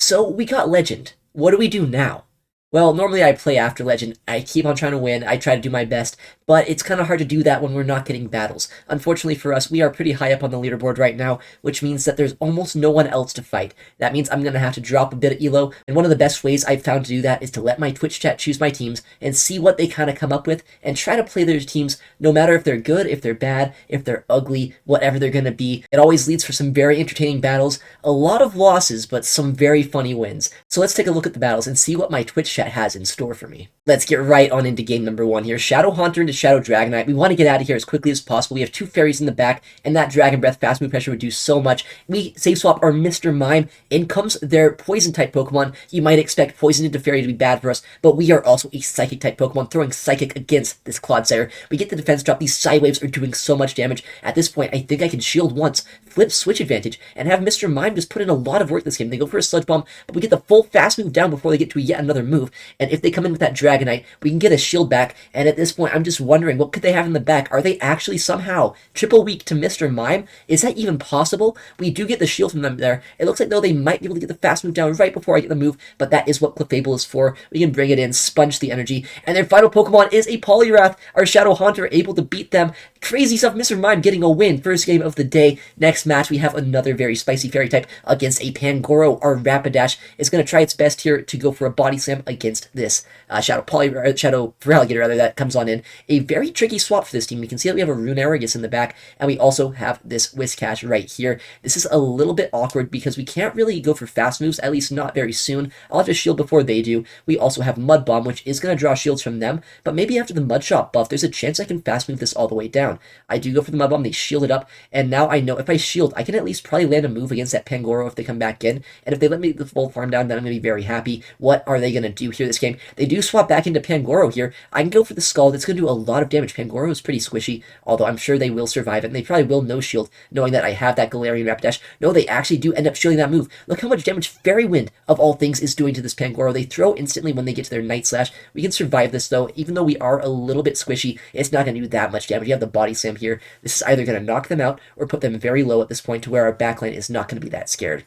So we got Legend. What do we do now? Well, normally I play after Legend. I keep on trying to win. I try to do my best, but it's kind of hard to do that when we're not getting battles. Unfortunately for us, we are pretty high up on the leaderboard right now, which means that there's almost no one else to fight. That means I'm going to have to drop a bit of elo, and one of the best ways I've found to do that is to let my Twitch chat choose my teams and see what they kind of come up with and try to play their teams no matter if they're good, if they're bad, if they're ugly, whatever they're going to be. It always leads for some very entertaining battles, a lot of losses, but some very funny wins. So let's take a look at the battles and see what my Twitch chat has in store for me. Let's get right on into game number 1 here. Shadow Haunter into Shadow Dragonite. We want to get out of here as quickly as possible. We have 2 fairies in the back, and that Dragon Breath fast move pressure would do so much. We save swap our Mr. Mime. In comes their Poison type Pokemon. You might expect Poison into Fairy to be bad for us, but we are also a Psychic type Pokemon, throwing Psychic against this Clodsire. We get the defense drop. These Psy Waves are doing so much damage. At this point, I think I can shield once, flip Switch Advantage, and have Mr. Mime just put in a lot of work this game. They go for a Sludge Bomb, but we get the full fast move down before they get to yet another move, and if they come in with that Dragonite, we can get a shield back, and at this point, I'm just wondering, what could they have in the back? Are they actually somehow triple weak to Mr. Mime? Is that even possible? We do get the shield from them there. It looks like, though, they might be able to get the fast move down right before I get the move, but that is what Clefable is for. We can bring it in, sponge the energy, and their final Pokemon is a Poliwrath. Our Shadow Haunter able to beat them. Crazy stuff, Mr. Mime getting a win. First game of the day. Next match, we have another very spicy Fairy type against a Pangoro. Our Rapidash is going to try its best here to go for a Body Slam against this Shadow Feraligatr, rather, that comes on in. A very tricky swap for this team. You can see that we have a Runerigus in the back, and we also have this Whiscash right here. This is a little bit awkward because we can't really go for fast moves, at least not very soon. I'll have to shield before they do. We also have Mud Bomb, which is going to draw shields from them, but maybe after the Mud Shot buff, there's a chance I can fast move this all the way down. I do go for the Mud Bomb, they shield it up, and now I know if I shield, I can at least probably land a move against that Pangoro if they come back in, and if they let me the full farm down, then I'm going to be very happy. What are they going to do here this game? They do swap back into Pangoro here. I can go for the Skull. That's going to do a lot of damage. Pangoro is pretty squishy, although I'm sure they will survive it, and they probably will no shield, knowing that I have that Galarian Rapidash. No, they actually do end up shielding that move. Look how much damage Fairy Wind, of all things, is doing to this Pangoro. They throw instantly when they get to their Night Slash. We can survive this, though. Even though we are a little bit squishy, it's not going to do that much damage. You have the Body Slam here. This is either going to knock them out or put them very low at this point to where our backline is not going to be that scared.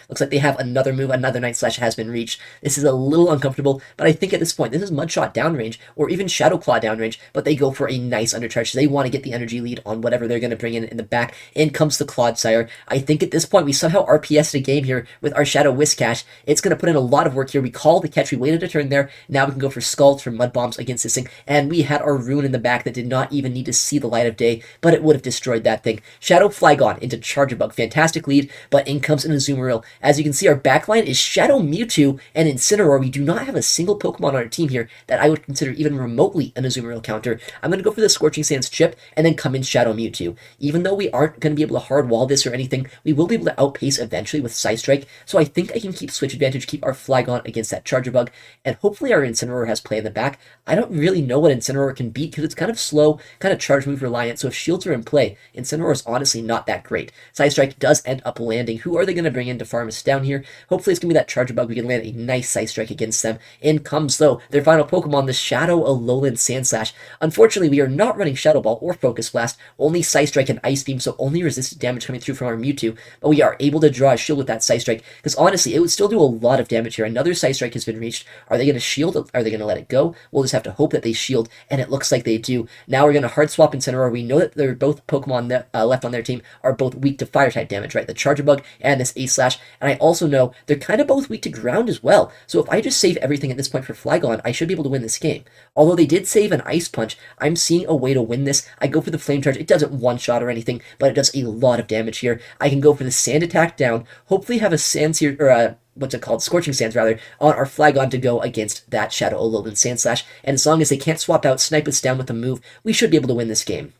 Looks like they have another move. Another Night Slash has been reached. This is a little uncomfortable, but I think at this point, this is Mudshot downrange, or even Shadow Claw downrange, but they go for a nice undercharge. They want to get the energy lead on whatever they're going to bring in the back. In comes the Clodsire. I think at this point, we somehow RPS'd a game here with our Shadow Whiscash. It's going to put in a lot of work here. We call the catch. We waited a turn there. Now we can go for Scalds, for Mud Bombs against this thing, and we had our Rune in the back that did not even need to see the light of day, but it would have destroyed that thing. Shadow Flygon into Charjabug. Fantastic lead, but in comes an Azumarill. As you can see, our backline is Shadow Mewtwo and Incineroar. We do not have a single Pokemon on our team here that I would consider even remotely an Azumarill counter. I'm going to go for the Scorching Sands chip and then come in Shadow Mewtwo. Even though we aren't going to be able to hard wall this or anything, we will be able to outpace eventually with Psystrike, so I think I can keep Switch Advantage, keep our Flygon against that Charjabug, and hopefully our Incineroar has play in the back. I don't really know what Incineroar can beat because it's kind of slow, kind of charge move reliant, so if shields are in play, Incineroar is honestly not that great. Psystrike does end up landing. Who are they going to bring in to farm us down here? Hopefully it's going to be that Charjabug. We can land a nice Psystrike against them. In comes, though, their final Pokemon, the Shadow Alolan Sandslash. Unfortunately, we are not running Shadow Ball or Focus Blast, only Psystrike and Ice Beam, so only resisted damage coming through from our Mewtwo, but we are able to draw a shield with that Psystrike, because honestly, it would still do a lot of damage here. Another Psystrike has been reached. Are they going to shield? Are they going to let it go? We'll just have to hope that they shield, and it looks like they do. Now we're going to hard swap Incineroar. We know that they're both Pokemon that, left on their team are both weak to Fire-type damage, right? The Charjabug and this Ace-Slash, and I also know they're kind of both weak to ground as well. So if I just save everything at this point for Flygon, I should be able to win this game. Although they did save an Ice Punch, I'm seeing a way to win this. I go for the Flame Charge. It doesn't one-shot or anything, but it does a lot of damage here. I can go for the Sand Attack down, hopefully have a Sand Seer, or what's it called? Scorching Sands, rather, on our Flygon to go against that Shadow Alolan Sandslash. And as long as they can't swap out, snipe us down with a move, we should be able to win this game.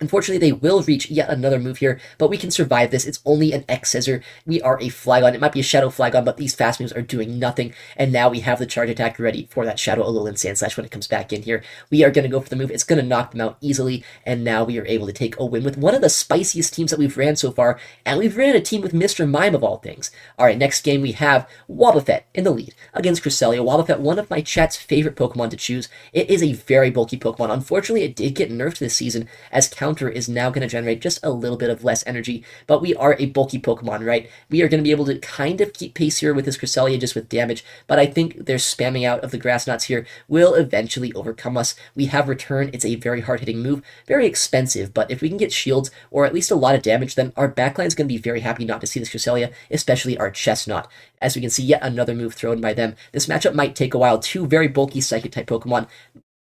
Unfortunately, they will reach yet another move here, but we can survive this. It's only an X-Scissor. We are a Flygon. It might be a Shadow Flygon, but these fast moves are doing nothing, and now we have the charge attack ready for that Shadow Alolan Sandslash when it comes back in here. We are going to go for the move. It's going to knock them out easily, and now we are able to take a win with one of the spiciest teams that we've ran so far, and we've ran a team with Mr. Mime of all things. All right, next game we have Wobbuffet in the lead against Cresselia. Wobbuffet, one of my chat's favorite Pokemon to choose. It is a very bulky Pokemon. Unfortunately, it did get nerfed this season as counter counter is now going to generate just a little bit of less energy, but we are a bulky Pokemon, right? We are going to be able to kind of keep pace here with this Cresselia just with damage, but I think their spamming out of the grass knots here will eventually overcome us. We have Return. It's a very hard-hitting move, very expensive, but if we can get shields or at least a lot of damage, then our backline is going to be very happy not to see this Cresselia, especially our Chestnut. As we can see, yet another move thrown by them. This matchup might take a while. Two very bulky Psychic-type Pokemon.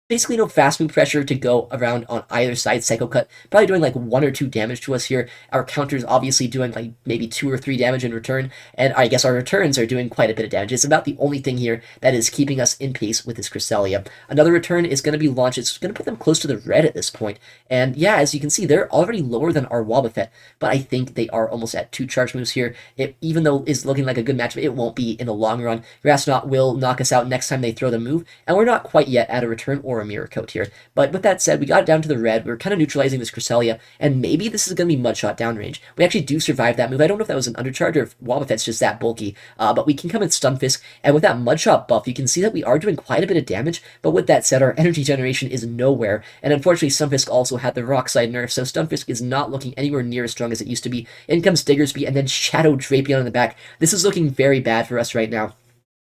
Basically no fast move pressure to go around on either side. Psycho Cut probably doing like 1 or 2 damage to us here. Our counters obviously doing like maybe 2 or 3 damage in return, and I guess our returns are doing quite a bit of damage. It's about the only thing here that is keeping us in pace with this Cresselia. Another return is going to be launched. It's going to put them close to the red at this point. And yeah, as you can see, they're already lower than our Wobbuffet, but I think they are almost at 2 charge moves here. Even though it's looking like a good matchup, it won't be in the long run. Grassnot will knock us out next time they throw the move, and we're not quite yet at a return or a mirror coat here. But with that said, we got it down to the red. We were kind of neutralizing this Cresselia, and maybe this is going to be Mudshot downrange. We actually do survive that move. I don't know if that was an undercharge or if Wobbuffet's just that bulky, but we can come in Stunfisk, and with that Mudshot buff, you can see that we are doing quite a bit of damage, but with that said, our energy generation is nowhere, and unfortunately Stunfisk also had the Rock Slide nerf, so Stunfisk is not looking anywhere near as strong as it used to be. In comes Diggersby, and then Shadow Drapion in the back. This is looking very bad for us right now.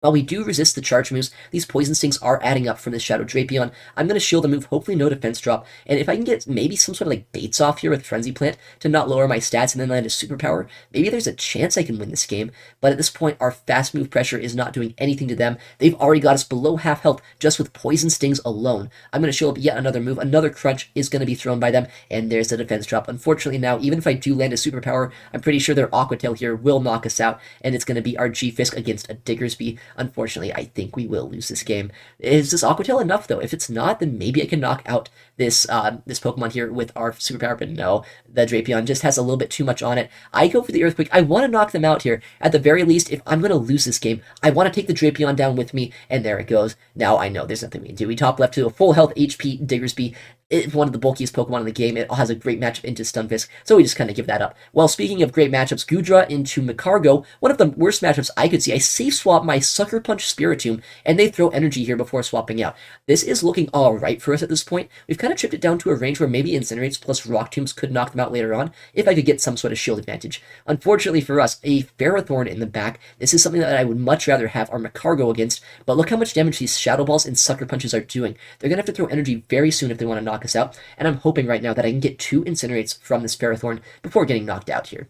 While we do resist the charge moves, these Poison Stings are adding up from this Shadow Drapion. I'm going to shield the move, hopefully no defense drop, and if I can get maybe some sort of like baits off here with Frenzy Plant to not lower my stats and then land a superpower, maybe there's a chance I can win this game, but at this point our fast move pressure is not doing anything to them. They've already got us below half health just with Poison Stings alone. I'm going to show up yet another move, another Crunch is going to be thrown by them, and there's the defense drop. Unfortunately now, even if I do land a superpower, I'm pretty sure their Aqua Tail here will knock us out, and it's going to be our G-Fisk against a Diggersby. Unfortunately, I think we will lose this game. Is this Aqua Tail enough, though? If it's not, then maybe I can knock out this this Pokemon here with our superpower, but no, the Drapion just has a little bit too much on it. I go for the Earthquake. I want to knock them out here. At the very least, if I'm going to lose this game, I want to take the Drapion down with me, and there it goes. Now I know there's nothing we can do. We top left to a full health HP Diggersby. It's one of the bulkiest Pokemon in the game. It has a great matchup into Stunfisk, so we just kind of give that up. Well, speaking of great matchups, Goodra into Magcargo, one of the worst matchups I could see. I safe swap my Sucker Punch Spiritomb, and they throw energy here before swapping out. This is looking alright for us at this point. We've kind of tripped it down to a range where maybe Incinerates plus Rock Tombs could knock them out later on, if I could get some sort of shield advantage. Unfortunately for us, a Ferrothorn in the back. This is something that I would much rather have our Magcargo against, but look how much damage these Shadow Balls and Sucker Punches are doing. They're going to have to throw energy very soon if they want to knock us out, and I'm hoping right now that I can get 2 Incinerates from this Ferrothorn before getting knocked out here.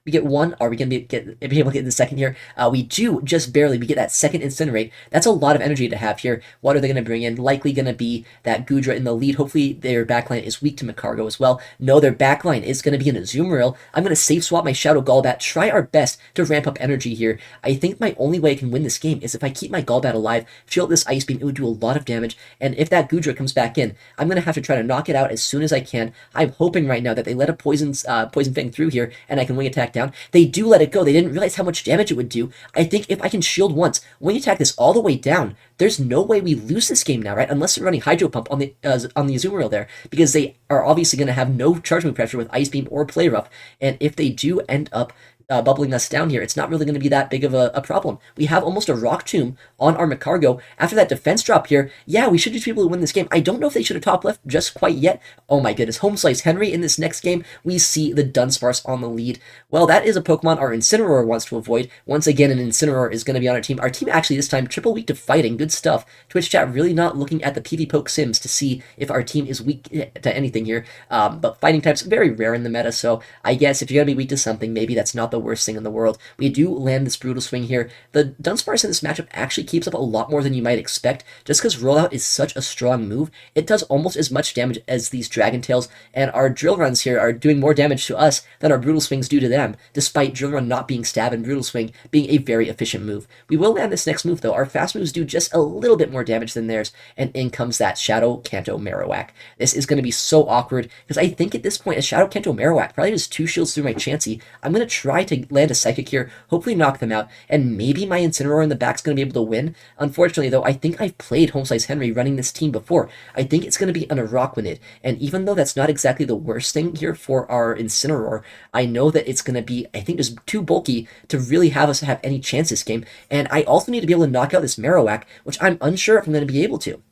We get 1. Are we going to be able to get the second here? We do, just barely. We get that second Incinerate. That's a lot of energy to have here. What are they going to bring in? Likely going to be that Goodra in the lead. Hopefully their backline is weak to Magcargo as well. No, their backline is going to be an Azumarill. I'm going to safe swap my Shadow Golbat, try our best to ramp up energy here. I think my only way I can win this game is if I keep my Golbat alive, shield this Ice Beam, it would do a lot of damage, and if that Goodra comes back in, I'm going to have to try to knock it out as soon as I can. I'm hoping right now that they let a Poison Fang through here, and I can Wing Attack down. They do let it go. They didn't realize how much damage it would do. I think if I can shield once, Wing Attack this all the way down, there's no way we lose this game now, right? Unless they're running Hydro Pump on the Azumarill there, because they are obviously going to have no charge move pressure with Ice Beam or Play Rough, and if they do end up bubbling us down here, it's not really going to be that big of a problem. We have almost a Rock Tomb on our Magcargo. After that defense drop here, yeah, we should just be able to win this game. I don't know if they should have top left just quite yet. Oh my goodness, Home Slice Henry in this next game. We see the Dunsparce on the lead. Well, that is a Pokemon our Incineroar wants to avoid. Once again, an Incineroar is going to be on our team. Our team actually this time triple weak to fighting. Good stuff. Twitch chat really not looking at the PvPoke sims to see if our team is weak to anything here. But fighting types very rare in the meta, so I guess if you're going to be weak to something, maybe that's not the worst thing in the world. We do land this Brutal Swing here. The Dunsparce in this matchup actually keeps up a lot more than you might expect. Just because Rollout is such a strong move, it does almost as much damage as these Dragon Tails, and our Drill Runs here are doing more damage to us than our Brutal Swings do to them, despite Drill Run not being stab and Brutal Swing being a very efficient move. We will land this next move though. Our fast moves do just a little bit more damage than theirs, and in comes that Shadow Kanto Marowak. This is going to be so awkward, because I think at this point a Shadow Kanto Marowak probably just 2 shields through my Chansey. I'm going to try to land a Psychic here, hopefully knock them out, and maybe my Incineroar in the back's going to be able to win. Unfortunately, though, I think I've played Home Slice Henry running this team before. I think it's going to be an Araquanid, and even though that's not exactly the worst thing here for our Incineroar, I know that it's going to be, I think, just too bulky to really have us have any chance this game, and I also need to be able to knock out this Marowak, which I'm unsure if I'm going to be able to.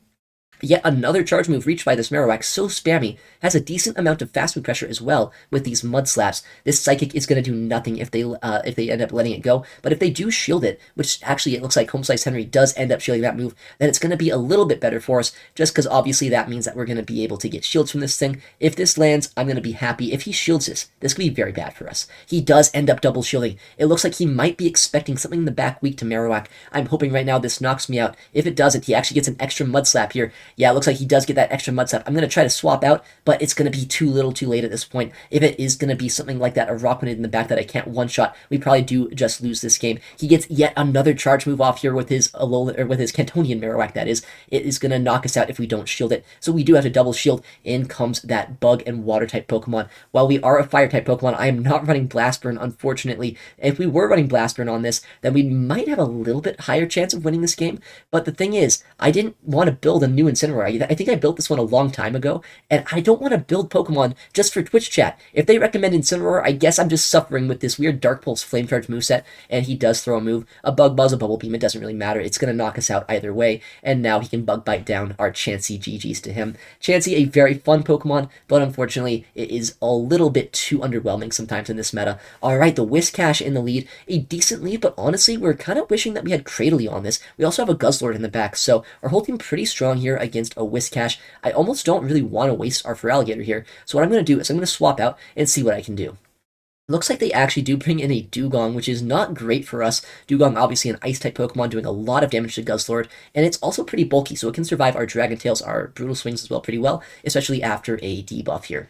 Yet another charge move reached by this Marowak, so spammy, has a decent amount of fast move pressure as well with these mud slaps. This Psychic is going to do nothing if they end up letting it go, but if they do shield it, which actually it looks like Home Slice Henry does end up shielding that move, then it's going to be a little bit better for us, just because obviously that means that we're going to be able to get shields from this thing. If this lands, I'm going to be happy. If he shields this could be very bad for us. He does end up double shielding. It looks like he might be expecting something in the back weak to Marowak. I'm hoping right now this knocks me out. If it doesn't, he actually gets an extra mud slap here. Yeah, it looks like he does get that extra mud slap. I'm going to try to swap out, but it's going to be too little too late at this point. If it is going to be something like that, a rock grenade in the back that I can't one-shot, we probably do just lose this game. He gets yet another charge move off here with his Alolan, or with his Cantonian Marowak, that is. It is going to knock us out if we don't shield it. So we do have to double shield. In comes that bug and water type Pokemon. While we are a fire type Pokemon, I am not running Blast Burn, unfortunately. If we were running Blast Burn on this, then we might have a little bit higher chance of winning this game. But the thing is, I didn't want to build a new Incineroar. I think I built this one a long time ago, and I don't want to build Pokemon just for Twitch chat. If they recommend Incineroar, I guess I'm just suffering with this weird Dark Pulse Flame Charge moveset, and he does throw a move. A Bug Buzz, a Bubble Beam, it doesn't really matter. It's going to knock us out either way, and now he can Bug Bite down our Chansey. GG's to him. Chansey, a very fun Pokemon, but unfortunately, it is a little bit too underwhelming sometimes in this meta. Alright, the Whiscash in the lead. A decent lead, but honestly, we're kind of wishing that we had Cradily on this. We also have a Guzzlord in the back, so our whole team pretty strong here against a Whiscash. I almost don't really want to waste our Feraligatr here, so what I'm going to do is I'm going to swap out and see what I can do. Looks like they actually do bring in a Dugong, which is not great for us. Dugong, obviously an Ice-type Pokemon, doing a lot of damage to Guzzlord, and it's also pretty bulky, so it can survive our Dragon Tails, our Brutal Swings as well pretty well, especially after a debuff here.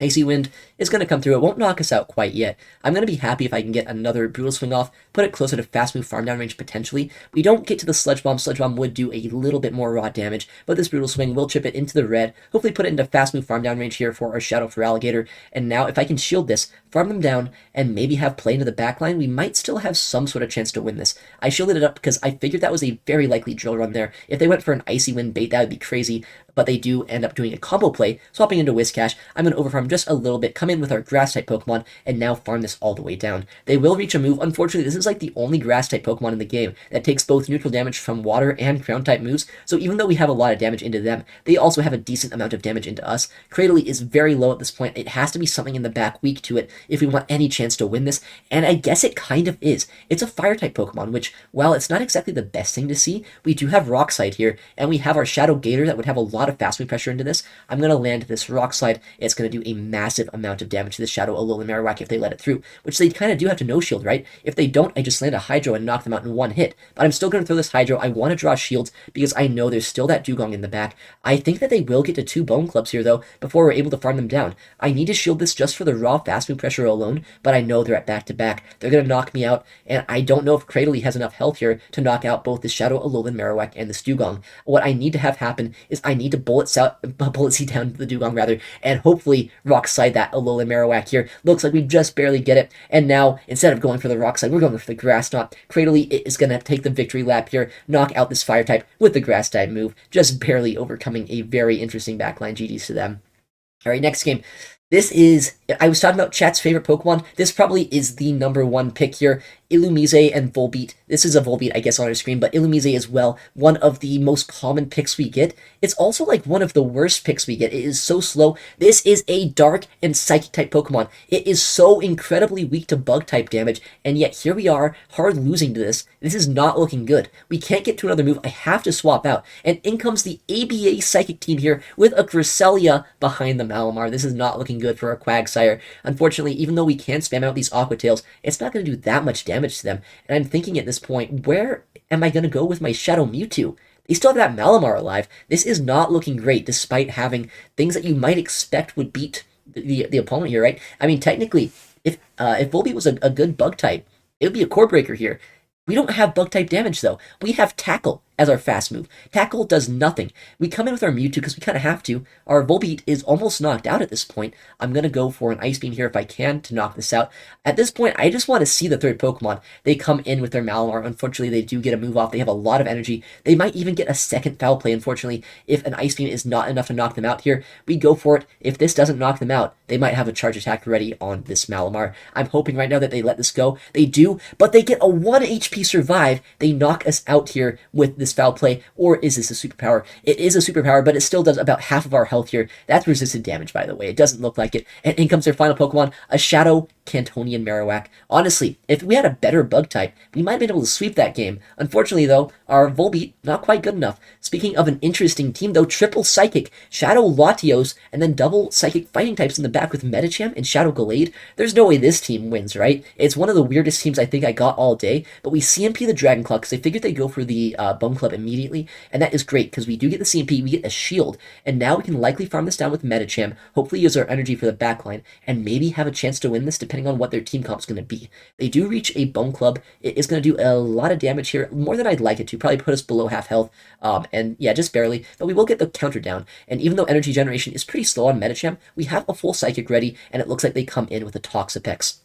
Icy Wind is going to come through. It won't knock us out quite yet. I'm going to be happy if I can get another Brutal Swing off, put it closer to Fast Move Farm Down range potentially. We don't get to the Sludge Bomb. Sludge Bomb would do a little bit more raw damage, but this Brutal Swing will chip it into the red, hopefully put it into Fast Move Farm Down range here for our Shadow Feraligatr. And now if I can shield this, farm them down, and maybe have play into the backline, we might still have some sort of chance to win this. I shielded it up because I figured that was a very likely drill run there. If they went for an Icy Wind bait, that would be crazy, but they do end up doing a combo play, swapping into Whiscash. I'm going to overfarm just a little bit, come in with our Grass-type Pokemon, and now farm this all the way down. They will reach a move. Unfortunately, this is like the only Grass-type Pokemon in the game that takes both neutral damage from Water and Ground-type moves, so even though we have a lot of damage into them, they also have a decent amount of damage into us. Cradily is very low at this point. It has to be something in the back weak to it if we want any chance to win this, and I guess it kind of is. It's a Fire-type Pokemon, which, while it's not exactly the best thing to see, we do have Rock Slide here, and we have our Shadow Gator that would have a lot of fast move pressure into this. I'm going to land this Rock Slide. It's going to do a massive amount of damage to this Shadow Alolan Marowak if they let it through, which they kind of do have to no-shield, right? If they don't, I just land a Hydro and knock them out in one hit, but I'm still going to throw this Hydro. I want to draw shields because I know there's still that Dugong in the back. I think that they will get to 2 Bone Clubs here, though, before we're able to farm them down. I need to shield this just for the raw fast move pressure alone, but I know they're at back-to-back. They're going to knock me out, and I don't know if Cradily has enough health here to knock out both the Shadow Alolan Marowak and the Dugong. What I need to have happen is I need to Bullet Seed down the Dugong, rather, and hopefully Rock Slide that Alolan Marowak here. Looks like we just barely get it, and now, instead of going for the Rock Slide, we're going for the Grass Knot. Cradily is going to take the victory lap here, knock out this Fire-type with the Grass-type move, just barely overcoming a very interesting backline. GG's to them. Alright, next game. This is, I was talking about chat's favorite Pokemon. This probably is the #1 pick here. Illumise and Volbeat. This is a Volbeat, I guess, on our screen, but Illumise as well, one of the most common picks we get. It's also like one of the worst picks we get. It is so slow. This is a Dark and Psychic type Pokemon. It is so incredibly weak to Bug type damage, and yet here we are, hard losing to this. This is not looking good. We can't get to another move. I have to swap out, and in comes the ABA Psychic team here with a Cresselia behind the Malamar. This is not looking good for our Quagsire. Unfortunately, even though we can spam out these Aqua Tails, it's not going to do that much damage to them, and I'm thinking at this point, where am I going to go with my Shadow Mewtwo? They still have that Malamar alive. This is not looking great, despite having things that you might expect would beat the opponent here, right? I mean, technically, if Volbeat was a good Bug type, it would be a Core Breaker here. We don't have Bug type damage, though. We have Tackle as our fast move. Tackle does nothing. We come in with our Mewtwo because we kind of have to. Our Volbeat is almost knocked out at this point. I'm going to go for an Ice Beam here if I can to knock this out. At this point, I just want to see the third Pokemon. They come in with their Malamar. Unfortunately, they do get a move off. They have a lot of energy. They might even get a second Foul Play, unfortunately, if an Ice Beam is not enough to knock them out here. We go for it. If this doesn't knock them out, they might have a Charge Attack ready on this Malamar. I'm hoping right now that they let this go. They do, but they get a 1 HP survive. They knock us out here with this this foul play, or is this a superpower? It is a superpower, but it still does about half of our health here. That's resisted damage, by the way. It doesn't look like it. And in comes their final Pokemon, a Shadow Cantonian Marowak. Honestly, if we had a better bug type, we might have been able to sweep that game. Unfortunately, though, our Volbeat, not quite good enough. Speaking of an interesting team, though, triple Psychic, Shadow Latios, and then double Psychic fighting types in the back with Medicham and Shadow Gallade. There's no way this team wins, right? It's one of the weirdest teams I think I got all day, but we CMP the Dragon Claw because they figured they'd go for the Bone Club immediately, and that is great because we do get the CMP, we get a shield, and now we can likely farm this down with Medicham, hopefully use our energy for the backline, and maybe have a chance to win this depending on what their team comp is going to be. They do reach a Bone Club. It is going to do a lot of damage here, more than I'd like it to, probably put us below half health, and yeah, just barely, but we will get the counter down, and even though energy generation is pretty slow on Medicham, we have a full Psychic ready, and it looks like they come in with a Toxapex.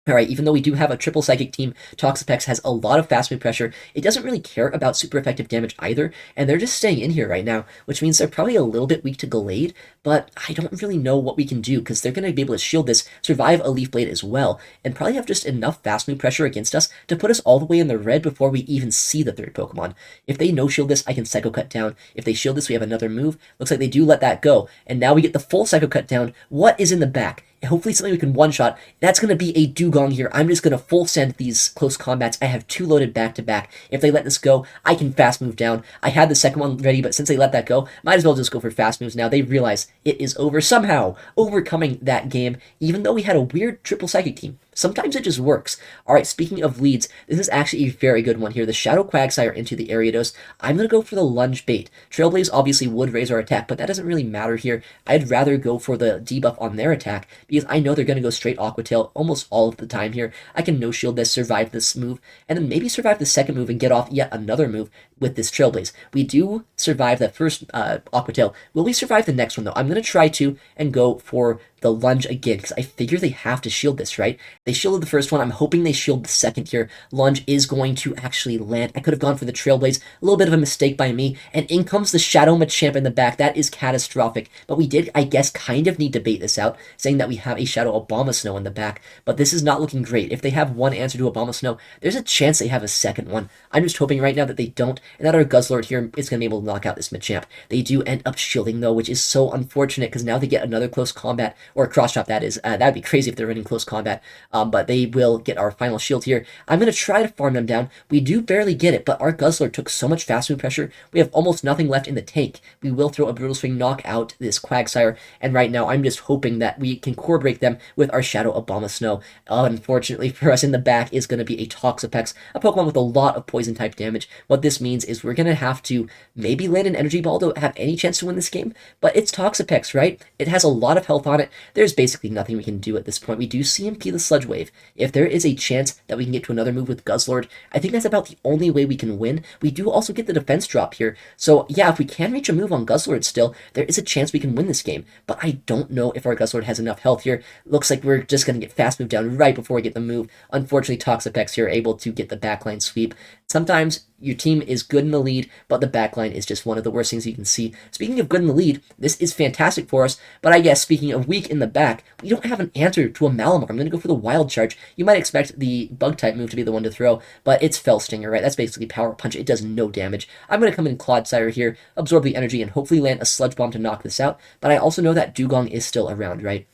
Alright, even though we do have a triple Psychic team, Toxapex has a lot of fast move pressure. It doesn't really care about super effective damage either, and they're just staying in here right now, which means they're probably a little bit weak to Gallade, but I don't really know what we can do, because they're going to be able to shield this, survive a Leaf Blade as well, and probably have just enough fast move pressure against us to put us all the way in the red before we even see the third Pokemon. If they no-shield this, I can Psycho Cut down. If they shield this, we have another move. Looks like they do let that go, and now we get the full Psycho Cut down. What is in the back? Hopefully something we can one-shot. That's going to be a Dugong here. I'm just going to full send these close combats. I have 2 loaded back-to-back. If they let this go, I can fast move down. I had the second one ready, but since they let that go, might as well just go for fast moves now. They realize it is over somehow, overcoming that game, even though we had a weird triple Psychic team. Sometimes it just works. Alright, speaking of leads, this is actually a very good one here. The Shadow Quagsire into the Ariados. I'm going to go for the Lunge Bait. Trailblaze obviously would raise our attack, but that doesn't really matter here. I'd rather go for the debuff on their attack, because I know they're going to go straight Aqua Tail almost all of the time here. I can no-shield this, survive this move, and then maybe survive the second move and get off yet another move with this Trailblaze. We do survive that first Aqua Tail. Will we survive the next one, though? I'm going to try to and go for the Lunge again, because I figure they have to shield this, right? They shielded the first one. I'm hoping they shield the second here. Lunge is going to actually land. I could have gone for the Trailblaze. A little bit of a mistake by me. And in comes the Shadow Machamp in the back. That is catastrophic. But we did, I guess, kind of need to bait this out, saying that we have a Shadow Abomasnow in the back. But this is not looking great. If they have one answer to Abomasnow, there's a chance they have a second one. I'm just hoping right now that they don't, and that our Guzzlord here is going to be able to knock out this Machamp. They do end up shielding, though, which is so unfortunate, because now they get another close combat, or cross chop, that is. That would be crazy if they're running close combat, but they will get our final shield here. I'm going to try to farm them down. We do barely get it, but our Guzzlord took so much fast move pressure, we have almost nothing left in the tank. We will throw a Brutal Swing, knock out this Quagsire, and right now I'm just hoping that we can core break them with our Shadow Abomasnow. Unfortunately for us, in the back is going to be a Toxapex, a Pokemon with a lot of poison type damage. What this means is we're going to have to maybe land an Energy Ball to have any chance to win this game, but it's Toxapex, right? It has a lot of health on it. There's basically nothing we can do at this point. We do CMP the Sludge Wave. If there is a chance that we can get to another move with Guzzlord, I think that's about the only way we can win. We do also get the defense drop here, so yeah, if we can reach a move on Guzzlord still, there is a chance we can win this game, but I don't know if our Guzzlord has enough health here. Looks like we're just going to get fast move down right before we get the move. Unfortunately, Toxapex here able to get the backline sweep. Sometimes your team is good in the lead, but the backline is just one of the worst things you can see. Speaking of good in the lead, this is fantastic for us, but I guess speaking of weak in the back, we don't have an answer to a Malamar. I'm going to go for the Wild Charge. You might expect the Bug-type move to be the one to throw, but it's Fell Stinger, right? That's basically Power Punch. It does no damage. I'm going to come in Clodsire here, absorb the energy, and hopefully land a Sludge Bomb to knock this out, but I also know that Dugong is still around, right?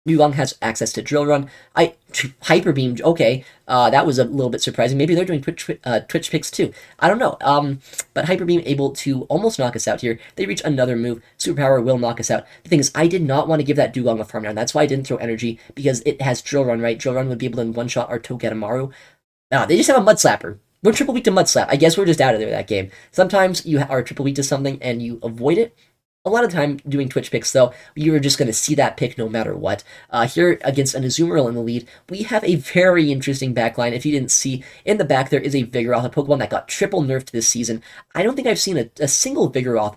Dugong has access to Drill Run. Hyper Beam, okay, that was a little bit surprising. Maybe they're doing Twitch picks too. I don't know. But Hyper Beam able to almost knock us out here. They reach another move. Superpower will knock us out. The thing is, I did not want to give that Dugong a farm down. That's why I didn't throw energy, because it has Drill Run, right? Drill Run would be able to one-shot our Togedemaru. They just have a Mud Slapper. We're triple weak to Mud Slap. I guess we're just out of there that game. Sometimes you are triple weak to something and you avoid it. A lot of time doing Twitch picks, though, you are just going to see that pick no matter what. Here against an Azumarill in the lead, we have a very interesting backline. If you didn't see, in the back there is a Vigoroth, a Pokemon that got triple nerfed this season. I don't think I've seen a single Vigoroth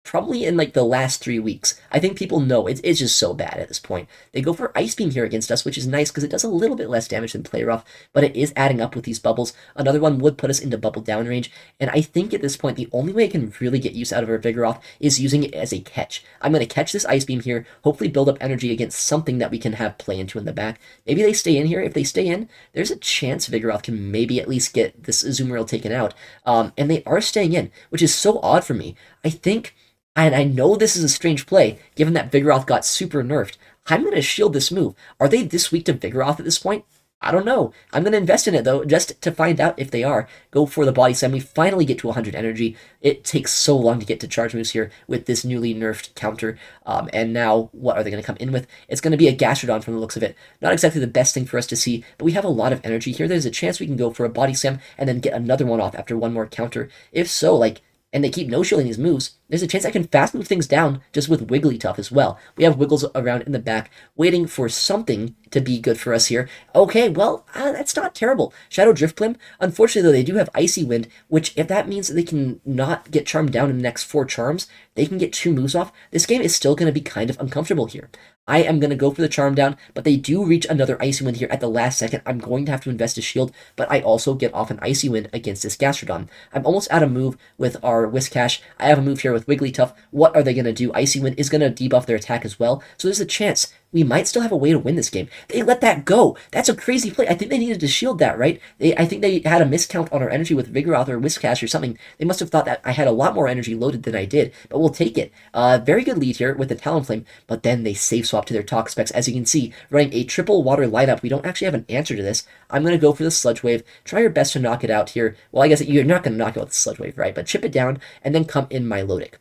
probably in like the last 3 weeks. I think people know it's just so bad at this point. They go for Ice Beam here against us, which is nice because it does a little bit less damage than Play Rough, but it is adding up with these bubbles. Another one would put us into bubble down range, and I think at this point the only way I can really get use out of our Vigoroth is using it as a catch. I'm going to catch this Ice Beam here, hopefully build up energy against something that we can have play into in the back. Maybe they stay in here. If they stay in, there's a chance Vigoroth can maybe at least get this Azumarill taken out, and they are staying in, which is so odd for me. I think, and I know this is a strange play, given that Vigoroth got super nerfed. I'm going to shield this move. Are they this weak to Vigoroth at this point? I don't know. I'm going to invest in it, though, just to find out if they are. Go for the Body Slam. We finally get to 100 energy. It takes so long to get to charge moves here with this newly nerfed counter. And now, what are they going to come in with? It's going to be a Gastrodon from the looks of it. Not exactly the best thing for us to see, but we have a lot of energy here. There's a chance we can go for a Body Slam and then get another one off after one more counter. If so, like, and they keep no-shielding these moves, there's a chance I can fast move things down just with Wigglytuff as well. We have Wiggles around in the back, waiting for something to be good for us here. Okay, well, that's not terrible. Shadow Driftblim, unfortunately, though, they do have Icy Wind, which, if that means that they can not get charmed down in the next 4 charms, they can get 2 moves off, this game is still going to be kind of uncomfortable here. I am going to go for the charm down, but they do reach another Icy Wind here at the last second. I'm going to have to invest a shield, but I also get off an Icy Wind against this Gastrodon. I'm almost out of move with our Whiscash. I have a move here with Wigglytuff. What are they going to do? Icy Wind is going to debuff their attack as well, so there's a chance we might still have a way to win this game. They let that go. That's a crazy play. I think they needed to shield that, right? I think they had a miscount on our energy with Vigoroth or Whiscash or something. They must have thought that I had a lot more energy loaded than I did, but we'll take it. Very good lead here with the Talonflame, but then they save swap to their Tox specs. As you can see, running a triple water lineup, we don't actually have an answer to this. I'm going to go for the Sludge Wave. Try your best to knock it out here. Well, I guess you're not going to knock out the Sludge Wave, right? But chip it down and then come in Milotic.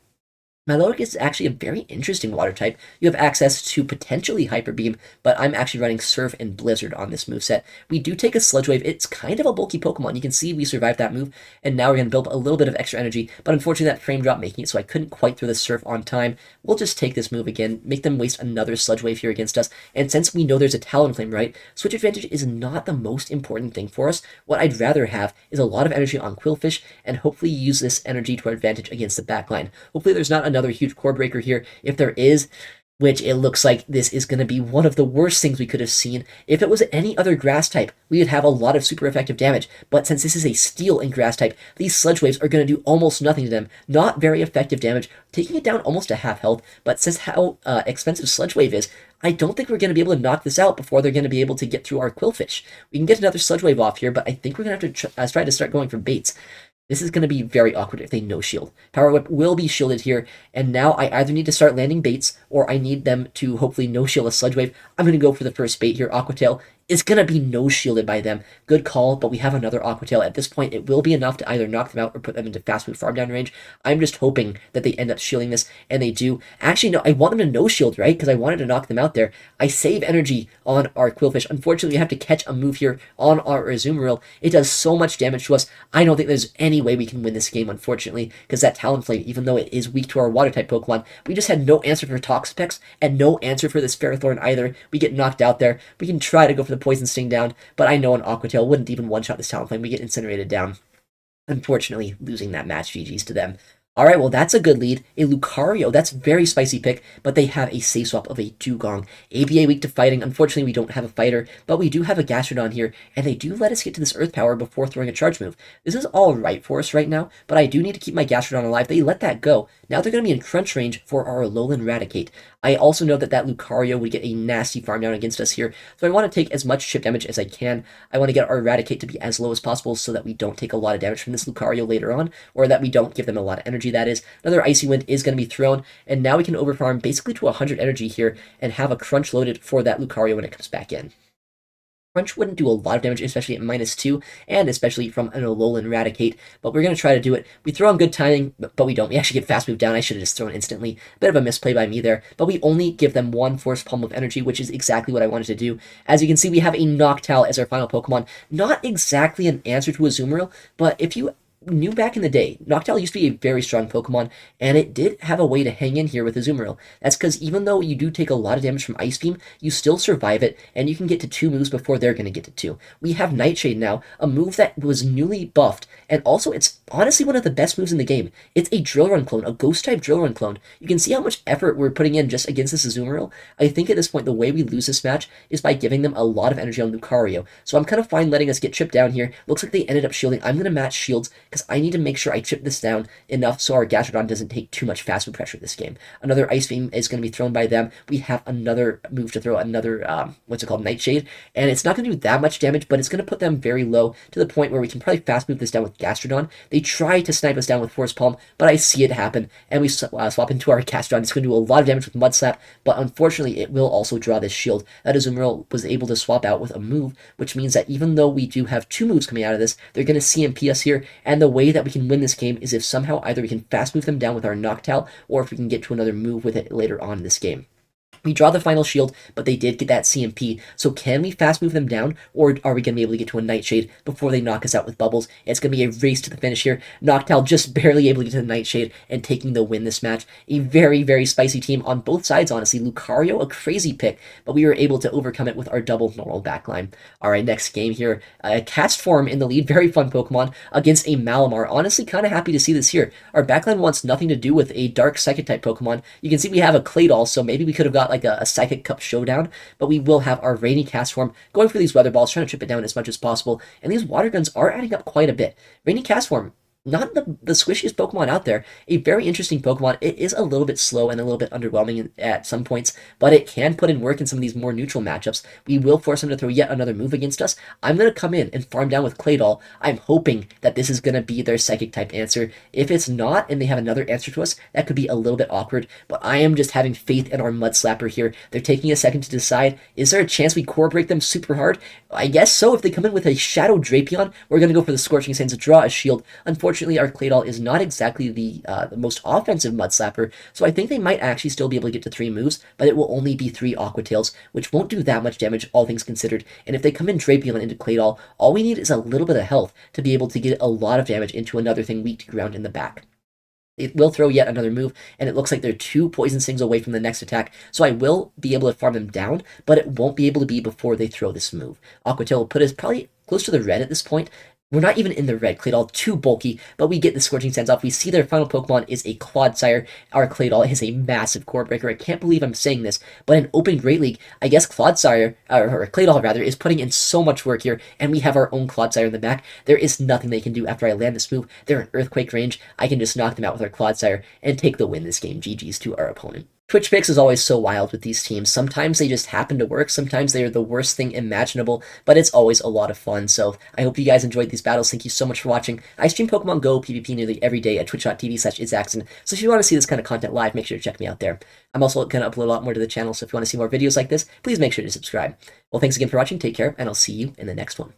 Milotic is actually a very interesting water type. You have access to potentially Hyper Beam, but I'm actually running Surf and Blizzard on this moveset. We do take a Sludge Wave. It's kind of a bulky Pokemon. You can see we survived that move, and now we're going to build a little bit of extra energy, but unfortunately that frame drop making it so I couldn't quite throw the Surf on time. We'll just take this move again, make them waste another Sludge Wave here against us, and since we know there's a Talonflame, right, Switch Advantage is not the most important thing for us. What I'd rather have is a lot of energy on Quillfish, and hopefully use this energy to our advantage against the backline. Hopefully there's not another huge core breaker here. If there is, which it looks like this is going to be one of the worst things we could have seen. If it was any other grass type, we would have a lot of super effective damage, but since this is a steel and grass type, these Sludge Waves are going to do almost nothing to them. Not very effective damage, taking it down almost to half health, but since how expensive Sludge Wave is, I don't think we're going to be able to knock this out before they're going to be able to get through our Quillfish. We can get another Sludge Wave off here, but I think we're going to have to try to start going for baits. This is going to be very awkward if they no shield. Power Whip will be shielded here, and now I either need to start landing baits, or I need them to hopefully no shield a Sludge Wave. I'm going to go for the first bait here, Aqua Tail. It's going to be no shielded by them. Good call, but we have another Aqua Tail. At this point, it will be enough to either knock them out or put them into fast move farm down range. I'm just hoping that they end up shielding this, and they do. Actually, no, I want them to no shield, right? Because I wanted to knock them out there. I save energy on our Quillfish. Unfortunately, we have to catch a move here on our Azumarill. It does so much damage to us. I don't think there's any way we can win this game, unfortunately, because that Talonflame, even though it is weak to our Water-type Pokemon, we just had no answer for Tox Specs and no answer for this Ferrothorn either. We get knocked out there. We can try to go for the Poison Sting down, but I know an Aqua Tail wouldn't even one-shot this Talonflame. We get incinerated down. Unfortunately, losing that match, GG's to them. Alright, well, that's a good lead. A Lucario, that's very spicy pick, but they have a safe swap of a Dugong. ABA weak to fighting. Unfortunately, we don't have a fighter, but we do have a Gastrodon here, and they do let us get to this Earth Power before throwing a charge move. This is all right for us right now, but I do need to keep my Gastrodon alive. They let that go. Now they're going to be in crunch range for our Alolan Raticate. I also know that that Lucario would get a nasty farm down against us here, so I want to take as much chip damage as I can. I want to get our Raticate to be as low as possible so that we don't take a lot of damage from this Lucario later on, or that we don't give them a lot of energy, that is. Another Icy Wind is going to be thrown, and now we can overfarm basically to 100 energy here and have a crunch loaded for that Lucario when it comes back in. Crunch wouldn't do a lot of damage, especially at -2, and especially from an Alolan Raticate, but we're going to try to do it. We throw on good timing, but we don't. We actually get fast move down. I should have just thrown instantly. Bit of a misplay by me there, but we only give them one Force Palm of Energy, which is exactly what I wanted to do. As you can see, we have a Noctowl as our final Pokemon. Not exactly an answer to Azumarill, but if you knew back in the day, Noctowl used to be a very strong Pokemon, and it did have a way to hang in here with Azumarill. That's because even though you do take a lot of damage from Ice Beam, you still survive it, and you can get to 2 moves before they're going to get to 2. We have Nightshade now, a move that was newly buffed, and also it's honestly one of the best moves in the game. It's a Drill Run clone, a Ghost-type Drill Run clone. You can see how much effort we're putting in just against this Azumarill. I think at this point, the way we lose this match is by giving them a lot of energy on Lucario. So I'm kind of fine letting us get chipped down here. Looks like they ended up shielding. I'm going to match shields because I need to make sure I chip this down enough so our Gastrodon doesn't take too much fast food pressure this game. Another Ice Beam is going to be thrown by them. We have another move to throw, another, what's it called, Nightshade, and it's not going to do that much damage, but it's going to put them very low to the point where we can probably fast move this down with Gastrodon. They try to snipe us down with Force Palm, but I see it happen, and we swap into our Gastrodon. It's going to do a lot of damage with Mud Slap, but unfortunately it will also draw this shield. That Azumarill was able to swap out with a move, which means that even though we do have 2 moves coming out of this, they're going to CMP us here, and the way that we can win this game is if somehow either we can fast move them down with our Noctowl, or if we can get to another move with it later on in this game. We draw the final shield, but they did get that CMP, so can we fast move them down, or are we going to be able to get to a Nightshade before they knock us out with Bubbles? It's going to be a race to the finish here. Noctowl just barely able to get to the Nightshade and taking the win this match. A very, very spicy team on both sides, honestly. Lucario, a crazy pick, but we were able to overcome it with our double normal backline. Alright, next game here. Castform in the lead, very fun Pokemon, against a Malamar. Honestly, kind of happy to see this here. Our backline wants nothing to do with a Dark Psychic-type Pokemon. You can see we have a Claydol, so maybe we could have got like a Psychic Cup showdown, but we will have our Rainy Castform going for these Weather Balls, trying to chip it down as much as possible, and these Water Guns are adding up quite a bit. Rainy Castform, not the squishiest Pokemon out there, a very interesting Pokemon. It is a little bit slow and a little bit underwhelming at some points, but it can put in work in some of these more neutral matchups. We will force him to throw yet another move against us. I'm going to come in and farm down with Claydol. I'm hoping that this is going to be their Psychic-type answer. If it's not, and they have another answer to us, that could be a little bit awkward, but I am just having faith in our Mud Slapper here. They're taking a second to decide, is there a chance we core break them super hard? I guess so. If they come in with a Shadow Drapion, we're going to go for the Scorching Sands to draw a shield. Unfortunately, our Claydol is not exactly the most offensive Mud Slapper, so I think they might actually still be able to get to 3 moves, but it will only be 3 Aqua Tails, which won't do that much damage, all things considered. And if they come in Drapion into Claydol, all we need is a little bit of health to be able to get a lot of damage into another thing weak to ground in the back. It will throw yet another move, and it looks like they're 2 Poison Stings away from the next attack, so I will be able to farm them down, but it won't be able to be before they throw this move. Aqua Tail will put us probably close to the red at this point. We're not even in the red. Claydol too bulky, but we get the Scorching Sands off. We see their final Pokemon is a Clodsire. Our Claydol is a massive core breaker. I can't believe I'm saying this, but in Open Great League, I guess Clodsire, or Claydol rather, is putting in so much work here, and we have our own Clodsire in the back. There is nothing they can do after I land this move. They're in Earthquake range. I can just knock them out with our Clodsire and take the win this game. GG's to our opponent. Twitch picks is always so wild with these teams. Sometimes they just happen to work, sometimes they are the worst thing imaginable, but it's always a lot of fun. So I hope you guys enjoyed these battles. Thank you so much for watching. I stream Pokemon Go PvP nearly every day at twitch.tv/ItsAXN, so if you want to see this kind of content live, make sure to check me out there. I'm also going to upload a lot more to the channel, so if you want to see more videos like this, please make sure to subscribe. Well, thanks again for watching, take care, and I'll see you in the next one.